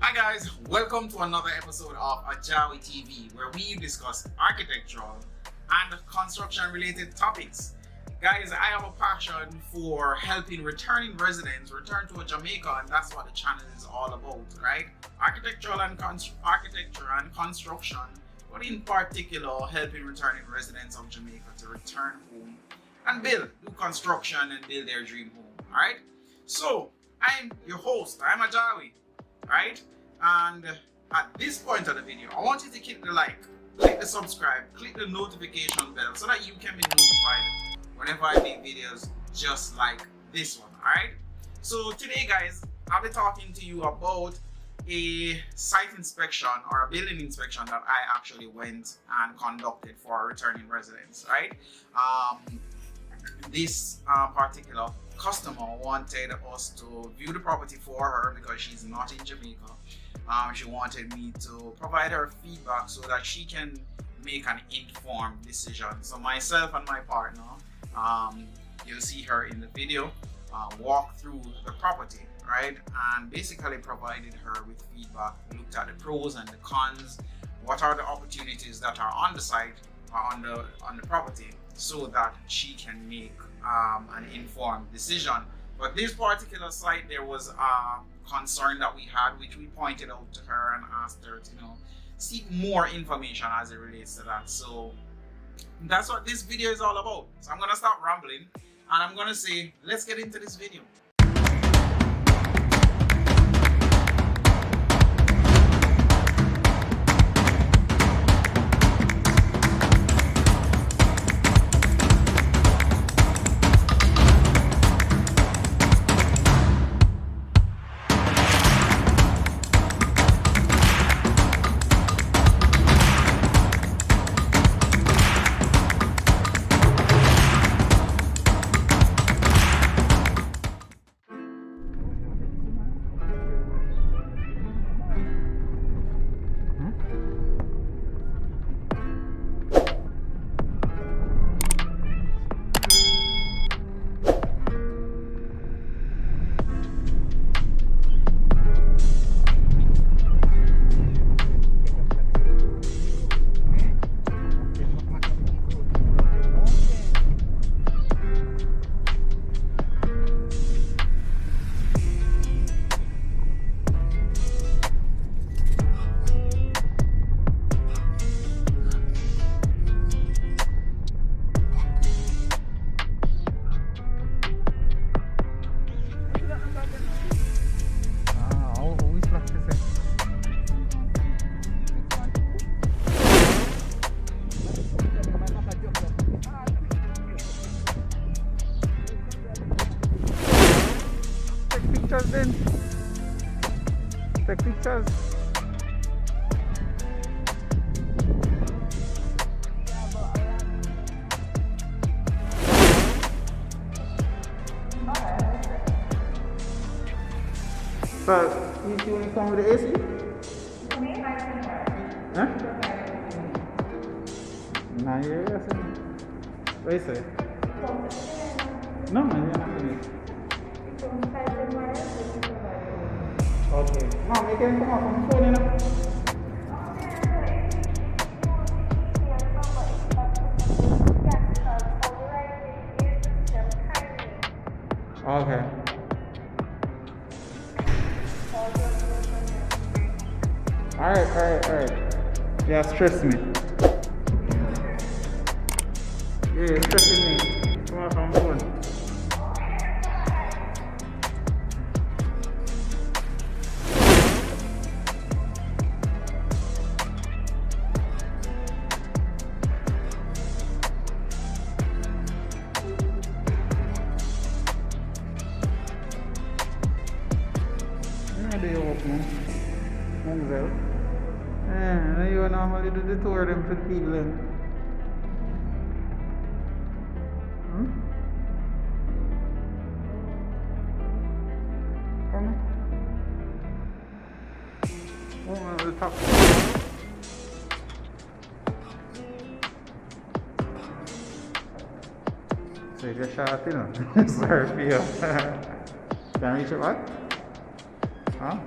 Hi guys, welcome to another episode of AJAWI TV, where we discuss architectural and construction related topics. Guys, I have a passion for helping returning residents return to Jamaica, and that's what the channel is all about, right? Architecture and construction, but in particular helping returning residents of Jamaica to return home and do construction and build their dream home. All right, so I'm your host, I'm AJAWI, right? And at this point of the video, I want you to click the like, click the subscribe, click the notification bell so that you can be notified whenever I make videos just like this one. All right, so today guys, I'll be talking to you about a site inspection or a building inspection that I actually went and conducted for returning residents, right? This particular customer wanted us to view the property for her because she's not in Jamaica. She wanted me to provide her feedback so that she can make an informed decision. So myself and my partner, you'll see her in the video, walk through the property, right? And basically provided her with feedback, looked at the pros and the cons, what are the opportunities that are on the site or on the property, so that she can make an informed decision. But this particular site, there was a concern that we had, which we pointed out to her and asked her to, seek more information as it relates to that. So that's what this video is all about. So I'm gonna stop rambling and I'm gonna say, let's get into this video. Then take pictures. So you want to come with the AC? Huh? Nah, yeah, what you say? No, man, you're not going to. Okay. Mom, you can come up from the phone, Okay. Alright. Yeah, stress me. Yeah, stressing me. Come on from the phone. You normally do the tour them for people. Come on. The top. So you're shot, Sorry for you. Can I reach it back? Huh?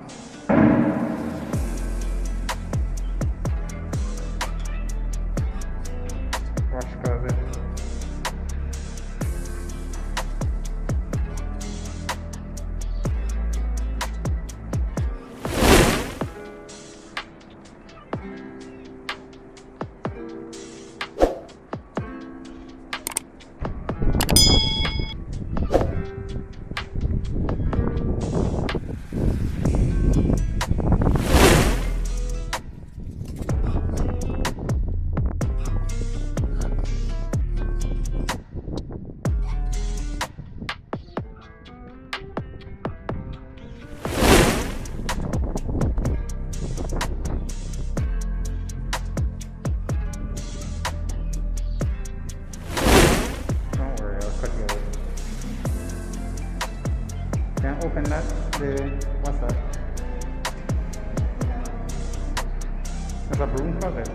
a broom closet.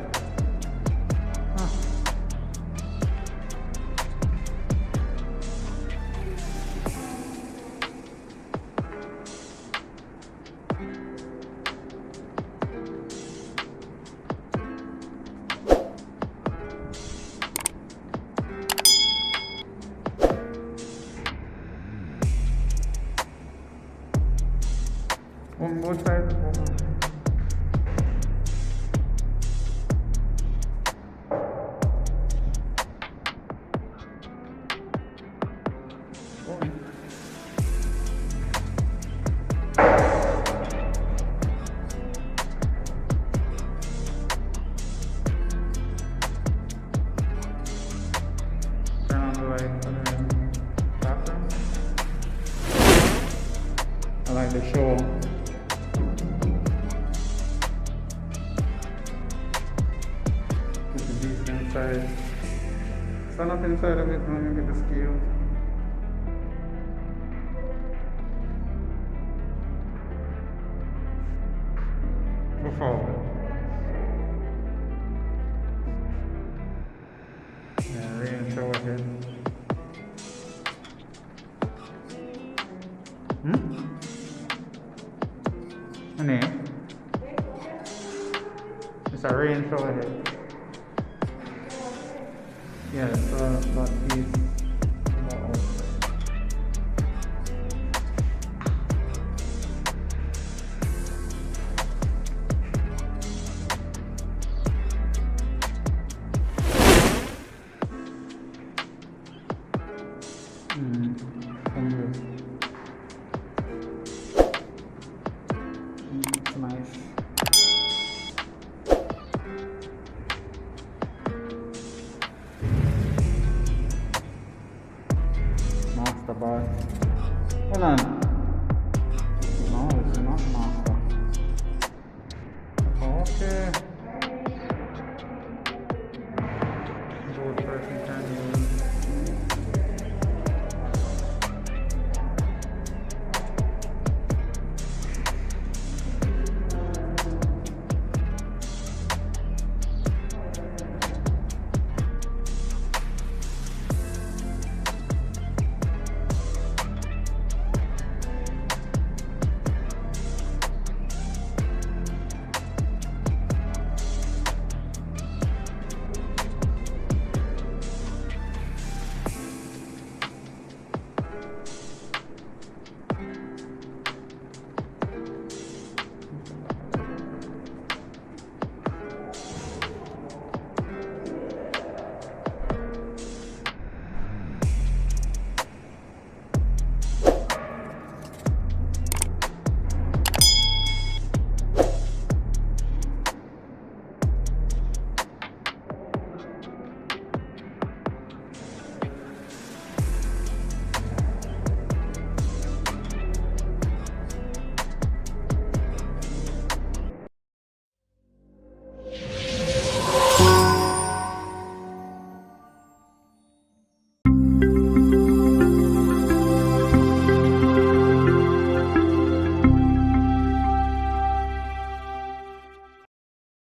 Huh. On both sides. Turn on the light for the bathroom. I like the show. Put the beast inside. Stand up inside of it and let me get the scale. Go forward. Yeah, rain shower head. Honey? It's a rain shower head. Yeah, it's that piece. It's nice. Master bath. Hold on.